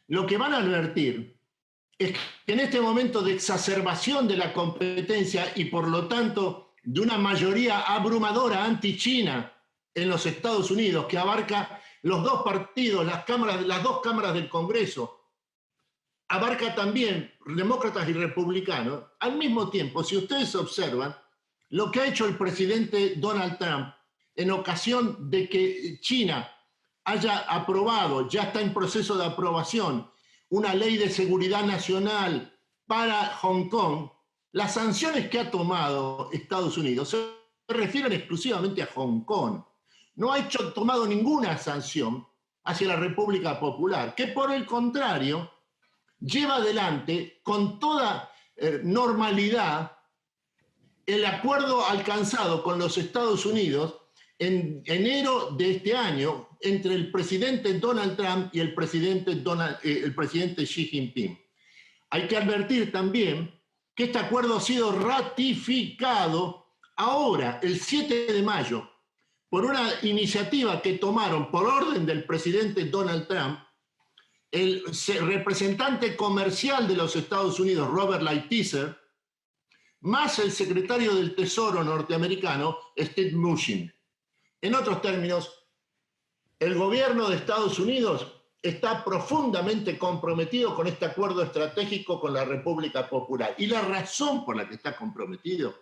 lo que van a advertir es que en este momento de exacerbación de la competencia y por lo tanto de una mayoría abrumadora anti-China en los Estados Unidos, que abarca los dos partidos, las dos cámaras del Congreso, abarca también demócratas y republicanos, al mismo tiempo, si ustedes observan, lo que ha hecho el presidente Donald Trump en ocasión de que China haya aprobado, ya está en proceso de aprobación, una ley de seguridad nacional para Hong Kong, las sanciones que ha tomado Estados Unidos se refieren exclusivamente a Hong Kong. No ha tomado ninguna sanción hacia la República Popular, que por el contrario lleva adelante con toda normalidad el acuerdo alcanzado con los Estados Unidos en enero de este año entre el presidente Donald Trump y el presidente Xi Jinping. Hay que advertir también que este acuerdo ha sido ratificado ahora, el 7 de mayo, por una iniciativa que tomaron por orden del presidente Donald Trump, el representante comercial de los Estados Unidos, Robert Lighthizer, más el secretario del Tesoro norteamericano, Steve Mnuchin. En otros términos, el gobierno de Estados Unidos está profundamente comprometido con este acuerdo estratégico con la República Popular. Y la razón por la que está comprometido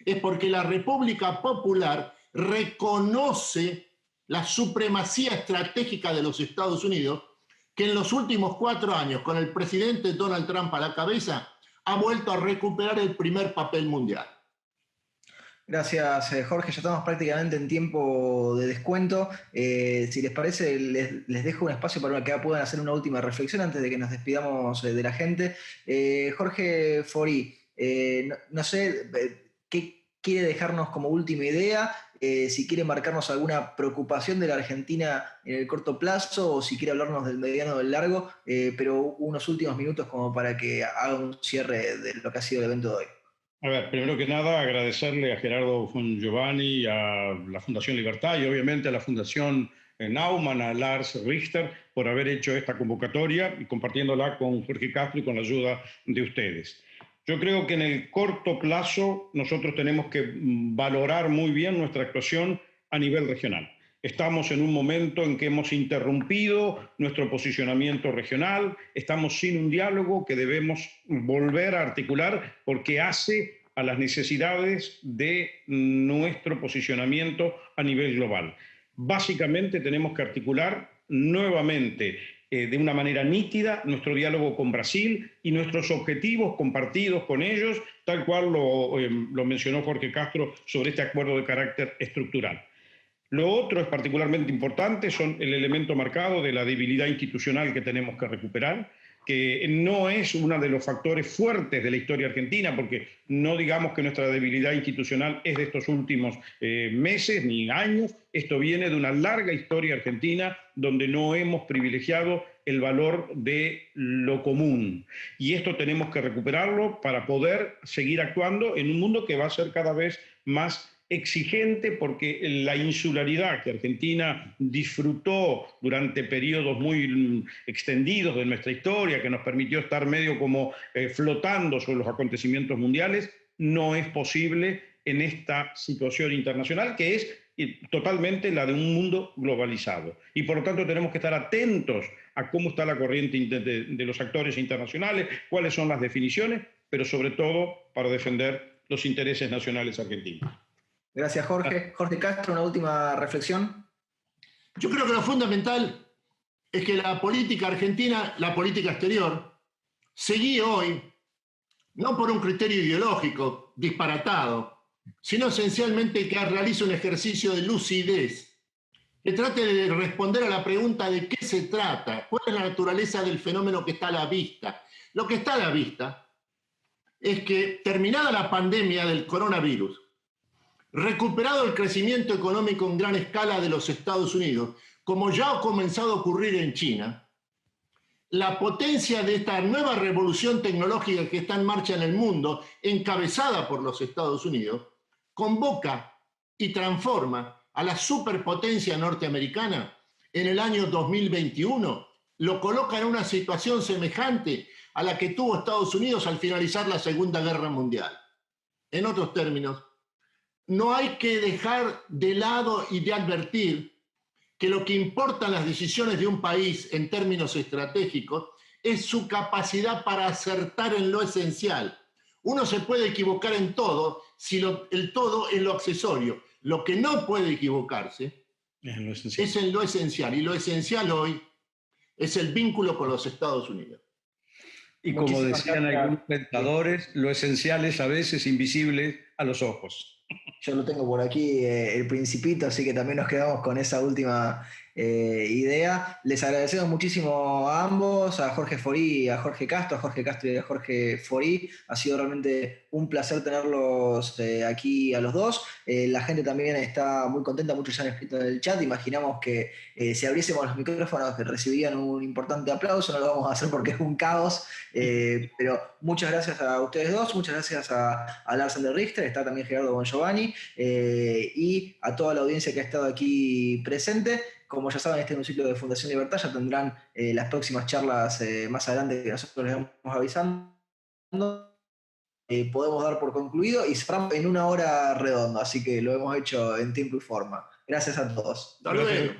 es porque la República Popular reconoce la supremacía estratégica de los Estados Unidos, que en los últimos 4 años, con el presidente Donald Trump a la cabeza, ha vuelto a recuperar el primer papel mundial. Gracias, Jorge. Ya estamos prácticamente en tiempo de descuento. Si les parece, les dejo un espacio para que puedan hacer una última reflexión antes de que nos despidamos de la gente. Jorge Fori, no sé qué quiere dejarnos como última idea, si quiere marcarnos alguna preocupación de la Argentina en el corto plazo o si quiere hablarnos del mediano o del largo, pero unos últimos minutos como para que haga un cierre de lo que ha sido el evento de hoy. A ver, primero que nada, agradecerle a Gerardo Fongiovanni, a la Fundación Libertad y obviamente a la Fundación Naumann, a Lars Richter, por haber hecho esta convocatoria y compartiéndola con Jorge Castro y con la ayuda de ustedes. Yo creo que en el corto plazo nosotros tenemos que valorar muy bien nuestra actuación a nivel regional. Estamos en un momento en que hemos interrumpido nuestro posicionamiento regional, estamos sin un diálogo que debemos volver a articular porque hace a las necesidades de nuestro posicionamiento a nivel global. Básicamente tenemos que articular nuevamente de una manera nítida nuestro diálogo con Brasil y nuestros objetivos compartidos con ellos, tal cual lo mencionó Jorge Castro sobre este acuerdo de carácter estructural. Lo otro es particularmente importante, son el elemento marcado de la debilidad institucional que tenemos que recuperar, que no es uno de los factores fuertes de la historia argentina, porque no digamos que nuestra debilidad institucional es de estos últimos meses ni años, esto viene de una larga historia argentina donde no hemos privilegiado el valor de lo común. Y esto tenemos que recuperarlo para poder seguir actuando en un mundo que va a ser cada vez más exigente, porque la insularidad que Argentina disfrutó durante periodos muy extendidos de nuestra historia, que nos permitió estar medio como flotando sobre los acontecimientos mundiales, no es posible en esta situación internacional que es totalmente la de un mundo globalizado. Y por lo tanto tenemos que estar atentos a cómo está la corriente de los actores internacionales, cuáles son las definiciones, pero sobre todo para defender los intereses nacionales argentinos. Gracias, Jorge. Jorge Castro, una última reflexión. Yo creo que lo fundamental es que la política argentina, la política exterior, se guíe hoy no por un criterio ideológico disparatado, sino esencialmente que realice un ejercicio de lucidez, que trate de responder a la pregunta de qué se trata, cuál es la naturaleza del fenómeno que está a la vista. Lo que está a la vista es que, terminada la pandemia del coronavirus, recuperado el crecimiento económico en gran escala de los Estados Unidos, como ya ha comenzado a ocurrir en China, la potencia de esta nueva revolución tecnológica que está en marcha en el mundo, encabezada por los Estados Unidos, convoca y transforma a la superpotencia norteamericana en el año 2021, lo coloca en una situación semejante a la que tuvo Estados Unidos al finalizar la Segunda Guerra Mundial. En otros términos, no hay que dejar de lado y de advertir que lo que importan las decisiones de un país en términos estratégicos es su capacidad para acertar en lo esencial. Uno se puede equivocar en todo si el todo es lo accesorio. Lo que no puede equivocarse es en lo esencial. Y lo esencial hoy es el vínculo con los Estados Unidos. Y como decían algunos pensadores, lo esencial es a veces invisible a los ojos. Yo lo tengo por aquí, El Principito, así que también nos quedamos con esa última idea. Les agradecemos muchísimo a ambos, a Jorge Forí y a Jorge Castro y a Jorge Forí. Ha sido realmente un placer tenerlos aquí a los dos. La gente también está muy contenta, muchos ya han escrito en el chat. Imaginamos que si abriésemos los micrófonos que recibirían un importante aplauso. No lo vamos a hacer porque es un caos, pero muchas gracias a ustedes dos, muchas gracias a Lars Ender Richter, está también Gerardo Bongiovanni, y a toda la audiencia que ha estado aquí presente. Como ya saben, este es un ciclo de Fundación Libertad, ya tendrán las próximas charlas más adelante que nosotros les vamos avisando. Podemos dar por concluido y cerramos en 1 hora redonda, así que lo hemos hecho en tiempo y forma. Gracias a todos. Hasta luego.